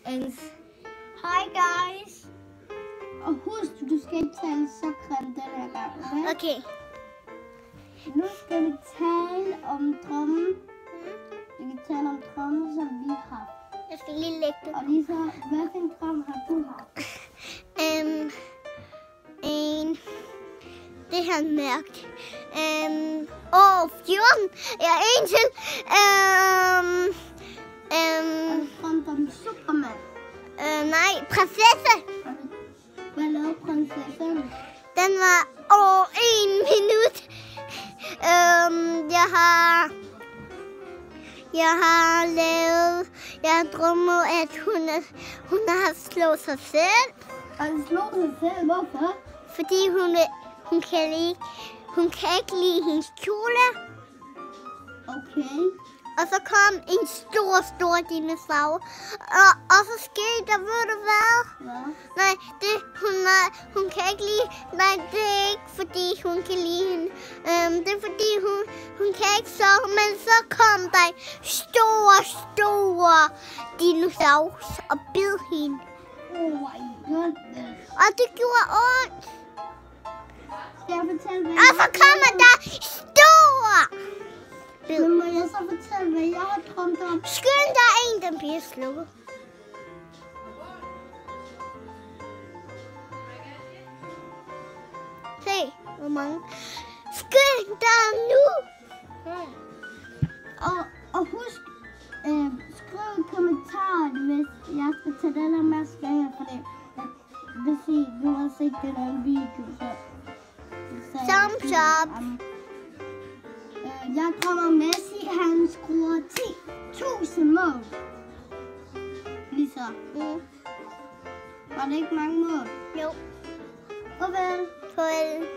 And hi guys. Og husk, du skal ikke tale så grimt den her gang, okay? Okay. Nu skal vi tale om drømmen. Vi kan tale om drømmen, som vi har. Jeg skal lige lægge det. Og Lisa, hvilken drøm har du haft? Det her mærke. 14. Ja, en til. Har du drømt om Superman? Nej, prinsesse. Hvad lavede prinsessen? Den var over 1 minut. Jeg drømmer, at hun har slået sig selv. Har du slået sig selv? Hvorfor? Fordi hun kan ikke lide hendes kjole. Okay. Og så kom en stor dinosaur. Og så skete der, ved du hvad? Hvad? Nej, hun kan ikke lide. Nej, det er ikke fordi hun kan lide hende. Det er fordi hun kan ikke sove. Men så kom der en stor dinosaur og bed hende. Oh my goodness. Og det gjorde ondt. Skal jeg fortælle, hvad Og så kommer der stor. Men må jeg så fortælle, hvad jeg har drømt om? Skyld, der er en, der bliver slukket. Se, hvor mange. Skyld, der er nu. Og husk, skriv i kommentaren, hvis jeg skal tage den her maske af, for det. Hvis I nu har set den her video, så Thumbs up. Jeg drømmer Messi, han skruer 10.000 mål. Lisa, var det ikke mange mål? Jo. Farvel. Farvel.